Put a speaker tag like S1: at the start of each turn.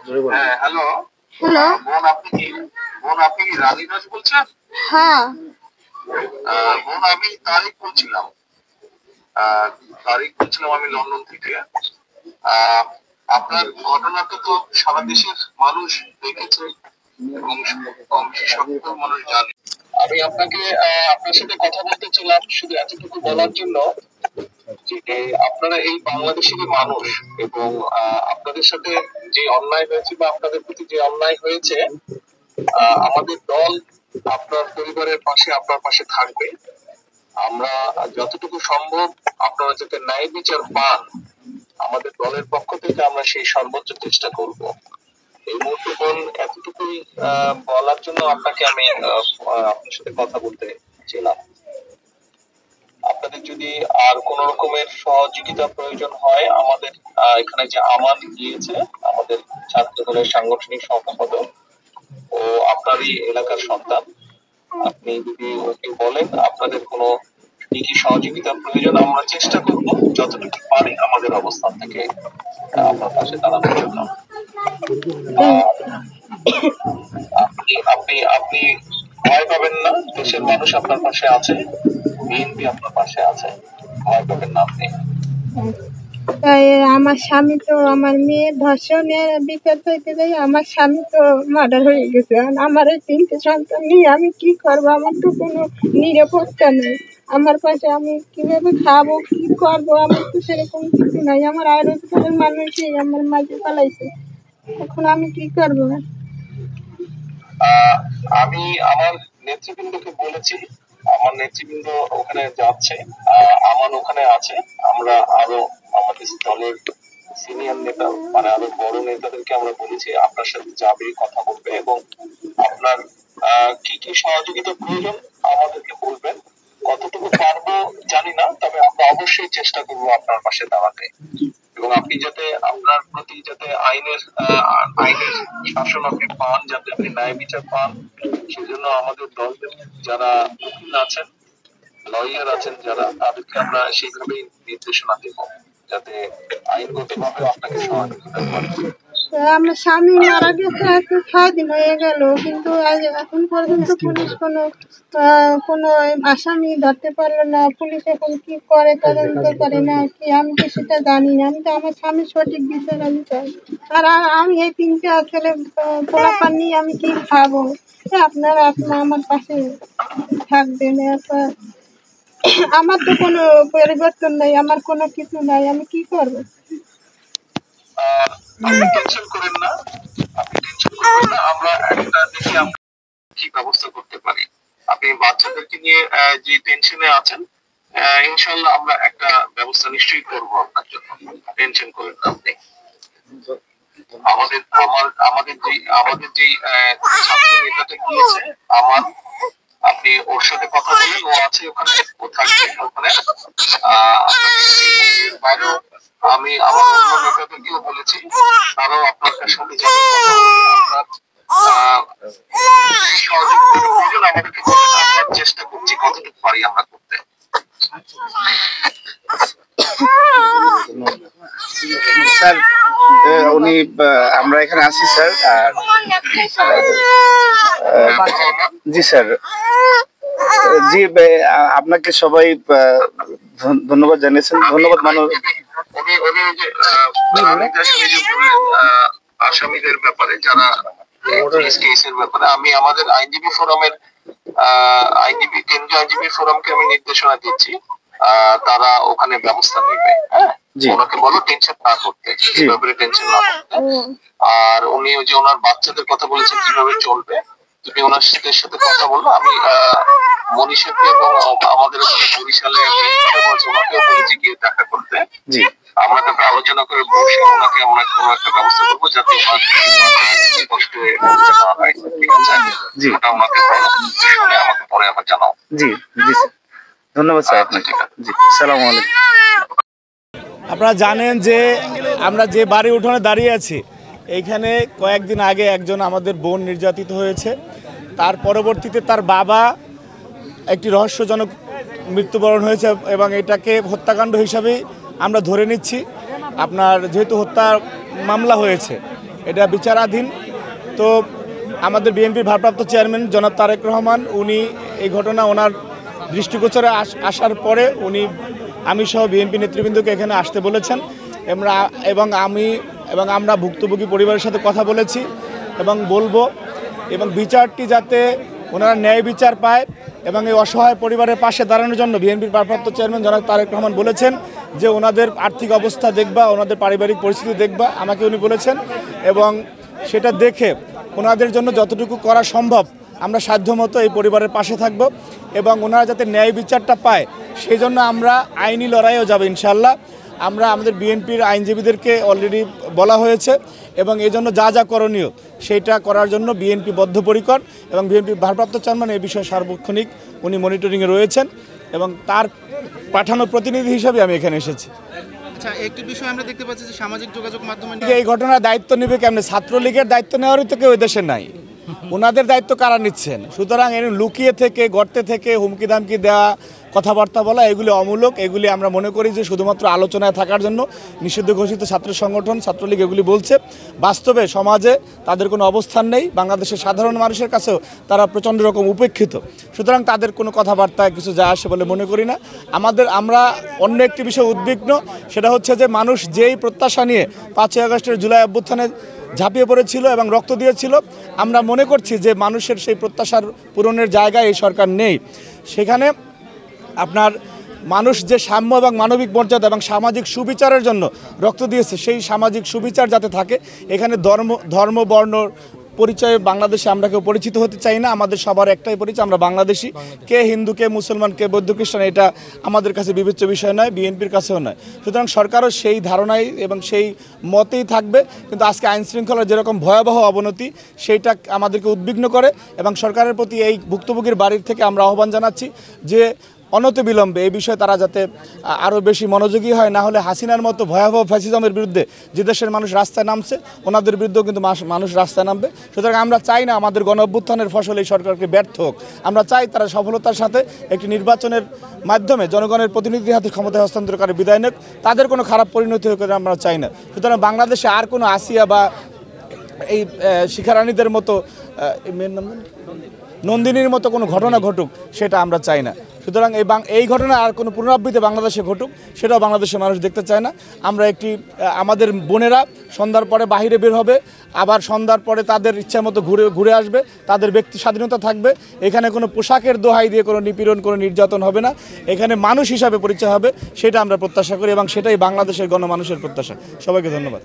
S1: হ্যাঁ, hello.
S2: Hello.
S1: বোন আপনি কি রানী দাস বলছেন?
S2: হ্যাঁ।
S1: বোন আমি তারিক বলছিলাম। আমি লন্ডন থেকে। আপনার ঘটনাটা তো সারা দেশের মানুষ দেখেছে এবং কম বেশি সকল মানুষ জানে। আমি আপনার সাথে কথা বলতে ছিলাম শুধু এতটুকু বলার জন্য যে আপনারা এই বাংলাদেশেরই মানুষ এবং আপনাদের সাথে যে অন্যায় হয়েছে বা আপনাদের প্রতি যে অন্যায় হয়েছে, আমাদের দল আপনার পরিবারের পাশে আপনার পাশে থাকবে। আমরা যতটুকু সম্ভব আপনারা যাতে ন্যায় বিচার পান, আমাদের দলের পক্ষ থেকে আমরা সেই সর্বোচ্চ চেষ্টা করব। এই মুহূর্তে বোন এতটুকুই বলার জন্য আপনাকে আমি আপনার সাথে কথা বলতে ছিলাম। আপনাদের যদি আর কোন রকমের সহযোগিতা প্রয়োজন হয়, আমাদের এখানে যে আমান গিয়েছে, আমাদের ছাত্র দলের সাংগঠনিক সম্পাদক, ও আপনারই এলাকার সন্তান। আপনি যদি ওকে বলেন আপনাদের কোনো কি কি সহযোগিতা প্রয়োজন, আমরা চেষ্টা করব যতটুকু পারি আমাদের অবস্থান থেকে আপনার পাশে দাঁড়ানোর জন্য। আপনি আপনি ভয় পাবেন না, দেশের মানুষ আপনার পাশে আছে, বিএনপি আপনার পাশে আছে, ভয় পাবেন না আপনি।
S2: আমার স্বামী তো আমার মেয়ের ধর্ষণের বিচার চাইতে যাই, আমার স্বামী তো মার্ডার হয়ে গেছে। আমার এই 3টে সন্তান নিয়ে আমি কি করবো? আমার তো কোনো নিরাপত্তা নেই। আমার পাশে আমি কিভাবে খাবো, কি করবো? আমার তো সেরকম কিছু নাই। আমার আর রোজগারের মানুষই আমার মাঝে পালাইছে। এখন আমি কি করবো?
S1: আমি আমার নেতৃবৃন্দকে বলেছি, আমার নেতৃবৃন্দ ওখানে যাচ্ছে, আমার ওখানে আছে। আমরা আরো আমাদের দলের সিনিয়র নেতা মানে আরো বড় নেতাদেরকে আমরা বলেছি আপনার সাথে যাবে, কথা বলবে এবং আপনার কি কি সহযোগিতা প্রয়োজন আমাদেরকে বলবেন। কতটুকু পারবো জানি না, তবে আমরা অবশ্যই চেষ্টা করবো আপনার পাশে দাঁড়াতে এবং আপনি যাতে আপনার প্রতি যাতে আইনের শাসন আপনি পান, যাতে আপনি ন্যায় বিচার পান, সেজন্য আমাদের দলের যারা উকিল আছেন, লয়ার আছেন, যারা তাদেরকে আমরা সেইভাবেই নির্দেশনা দেব যাতে আইনগতভাবে আপনাকে সহযোগিতা করে।
S2: আমার স্বামী মারা গেছে আজকে 6 দিন হয়ে গেল, কিন্তু এখন পর্যন্ত পুলিশ কোনো আসামি ধরতে পারলো না। পুলিশ এখন কি করে, তদন্ত করে না কি, আমি তো সেটা জানি না। আমি তো আমার স্বামীর সঠিক বিচার আমি চাই। আর আমি এই 3টে ছেলে পোলাপান নিয়ে আমি কি খাবো? আপনারা আমার পাশে থাকবেন। আমার তো কোনো পরিবর্তন নাই, আমার কোনো কিছু নাই, আমি কি করবো?
S1: আপনি টেনশন করেন না, আমরা একটা দেখি আমরা কি ব্যবস্থা করতে পারি। আপনি বাচ্চাদেরকে নিয়ে যে টেনশনে আছেন, ইনশাল্লাহ আমরা একটা ব্যবস্থা নিশ্চয়ই করবো আপনার জন্য, টেনশন করেন না আপনি। আমাদের যে ছাত্র নেতাটা গিয়েছে আমার, আপনি ওর সাথে কথা বলেন, ও আছে ওখানে, ও থাকবে ওখানে। বাইরেও আমি আমার অন্য নেতাদেরকেও বলেছি, তারাও আপনার সাথে যাবে, কথা বলবে। আপনার সহযোগিতার প্রয়োজন আমাদেরকে বলেন, আমরা চেষ্টা করছি কতটুকু পারি আমরা করতে।
S3: স্যার উনি আমরা এখানে আছি স্যার। জি স্যার, জি আপনাকে সবাই ধন্যবাদ জানিয়েছেন। ধন্যবাদ মানুষ
S1: আসামিদের ব্যাপারে, যারা কেসের ব্যাপারে আমি আমাদের আইনজীবী ফোরামের কেন্দ্রীয় আইনজীবী ফোরামকে আমি নির্দেশনা দিচ্ছি, তারা ওখানে ব্যবস্থা নেবে। হ্যাঁ, ওনাকে বলো টেনশন না করতে, কিভাবে টেনশন না করতে। আর উনি ওই যে ওনার বাচ্চাদের কথা বলেছেন কিভাবে চলবে, তুমি ওনার সাথে কথা বলো। আমি মনীষাকে এবং আমাদের বরিশালে ওনাকেও বলেছি গিয়ে দেখা করতে। আমরা তাকে আলোচনা করে বসে ওনাকে আমরা কোনো একটা ব্যবস্থা করবো যাতে কষ্টে নেওয়া হয়। ঠিক আছে, ওটা ওনাকে বলো, শুনে আমাকে পরে আবার জানাও।
S3: জি জি ধন্যবাদ স্যার আপনাকে। জি, আসসালামু আলাইকুম।
S4: আপনারা জানেন যে আমরা যে বাড়ি উঠোনে দাঁড়িয়ে আছি, এইখানে কয়েকদিন আগে একজন আমাদের বোন নির্যাতিত হয়েছে। তার পরবর্তীতে তার বাবা একটি রহস্যজনক মৃত্যুবরণ হয়েছে এবং এটাকে হত্যাকাণ্ড হিসাবেই আমরা ধরে নিচ্ছি। আপনার যেহেতু হত্যা মামলা হয়েছে, এটা বিচারাধীন। তো আমাদের বিএনপির ভারপ্রাপ্ত চেয়ারম্যান জনাব তারেক রহমান উনি এই ঘটনা ওনার দৃষ্টিগোচরে আসার পরে আমি সহ বিএনপি নেতৃবৃন্দকে এখানে আসতে বলেছেন এবং আমরা ভুক্তভোগী পরিবারের সাথে কথা বলেছি এবং বলবো এবং বিচারটি যাতে ওনারা ন্যায় বিচার পায় এবং এই অসহায় পরিবারের পাশে দাঁড়ানোর জন্য বিএনপির ভারপ্রাপ্ত চেয়ারম্যান জনাব তারেক রহমান বলেছেন যে ওনাদের আর্থিক অবস্থা দেখবা, ওনাদের পারিবারিক পরিস্থিতি দেখবা, আমাকে উনি বলেছেন এবং সেটা দেখে ওনাদের জন্য যতটুকু করা সম্ভব আমরা সাধ্যমতো এই পরিবারের পাশে থাকব এবং ওনারা যাতে ন্যায় বিচারটা পায় সেই জন্য আমরা আইনি লড়াইও যাব ইনশাল্লাহ। আমরা আমাদের বিএনপির আইনজীবীদেরকে অলরেডি বলা হয়েছে এবং এই জন্য যা যা করণীয় সেইটা করার জন্য বিএনপি বদ্ধপরিকর এবং বিএনপির ভারপ্রাপ্ত চেয়ারম্যান এই বিষয়ে সার্বক্ষণিক উনি মনিটরিংয়ে রয়েছেন এবং তার পাঠানো প্রতিনিধি হিসাবে আমি এখানে এসেছি।
S5: আচ্ছা, একটি বিষয় আমরা দেখতে পাচ্ছি যে সামাজিক যোগাযোগ মাধ্যমে
S4: এই ঘটনার দায়িত্ব নেবে কেমন? ছাত্রলীগের দায়িত্ব নেওয়ারই তো কেউ দেশে নাই, ওনাদের দায়িত্ব কারা নিচ্ছেন? সুতরাং এর লুকিয়ে থেকে গর্তে থেকে হুমকি দামকি দেওয়া, কথাবার্তা বলা এগুলি অমূলক। এগুলি আমরা মনে করি যে শুধুমাত্র আলোচনায় থাকার জন্য নিষিদ্ধ ঘোষিত ছাত্র সংগঠন ছাত্রলীগ এগুলি বলছে। বাস্তবে সমাজে তাদের কোনো অবস্থান নেই, বাংলাদেশের সাধারণ মানুষের কাছেও তারা প্রচণ্ড রকম উপেক্ষিত। সুতরাং তাদের কোনো কথাবার্তায় কিছু যায় আসে বলে মনে করি না। আমরা অন্য একটি বিষয়ে উদ্বিগ্ন, সেটা হচ্ছে যে মানুষ যেই প্রত্যাশা নিয়ে 5ই আগস্টের জুলাই অভ্যুত্থানে ঝাঁপিয়ে পড়েছিল এবং রক্ত দিয়েছিল, আমরা মনে করছি যে মানুষের সেই প্রত্যাশার পূরণের জায়গায় এই সরকার নেই। সেখানে আপনার মানুষ যে সাম্য এবং মানবিক মর্যাদা এবং সামাজিক সুবিচারের জন্য রক্ত দিয়েছে, সেই সামাজিক সুবিচার যাতে থাকে। এখানে ধর্ম বর্ণ পরিচয়ে বাংলাদেশে আমরা কেউ পরিচিত হতে চাই না। আমাদের সবার একটাই পরিচয়, আমরা বাংলাদেশি। কে হিন্দু, কে মুসলমান, কে বৌদ্ধ খ্রিস্টান, এটা আমাদের কাছে বিবেচ্য বিষয় নয়, বিএনপির কাছেও নয়। সুতরাং সরকারও সেই ধারণায় এবং সেই মতেই থাকবে। কিন্তু আজকে আইন শৃঙ্খলার যেরকম ভয়াবহ অবনতি, সেইটা আমাদেরকে উদ্বিগ্ন করে এবং সরকারের প্রতি এই ভুক্তভোগীর বাড়ির থেকে আমরা আহ্বান জানাচ্ছি যে অনতিবিলম্বে এই বিষয়ে তারা যাতে আরও বেশি মনোযোগী হয়। না হলে হাসিনার মতো ভয়াবহ ফ্যাসিজমের বিরুদ্ধে যে দেশের মানুষ রাস্তায় নামছে, ওনাদের বিরুদ্ধেও কিন্তু মানুষ রাস্তায় নামবে। সুতরাং আমরা চাই না আমাদের গণ অভ্যুত্থানের ফসল এই সরকারকে ব্যর্থ হোক। আমরা চাই তারা সফলতার সাথে একটি নির্বাচনের মাধ্যমে জনগণের প্রতিনিধি হাতে ক্ষমতা হস্তান্তর করে বিদায় নেক, তাদের কোনো খারাপ পরিণতি হোক আমরা চাই না। সুতরাং বাংলাদেশে আর কোনো আসিয়া বা এই শিখারানীদের মতো নন্দিনীর মতো কোনো ঘটনা ঘটুক, সেটা আমরা চাই না। সুতরাং এই ঘটনা আর কোনো পুনরাবৃত্তি বাংলাদেশে ঘটুক, সেটাও বাংলাদেশের মানুষ দেখতে চায় না। আমরা আমাদের বোনেরা সন্ধ্যার পরে বাহিরে বের হবে, আবার সন্ধ্যার পরে তাদের ইচ্ছা মতো ঘুরে আসবে, তাদের ব্যক্তি স্বাধীনতা থাকবে। এখানে কোনো পোশাকের দোহাই দিয়ে কোনো নিপীড়ন, কোনো নির্যাতন হবে না। এখানে মানুষ হিসাবে পরিচয় হবে, সেটা আমরা প্রত্যাশা করি এবং সেটাই বাংলাদেশের গণমানুষের প্রত্যাশা। সবাইকে ধন্যবাদ।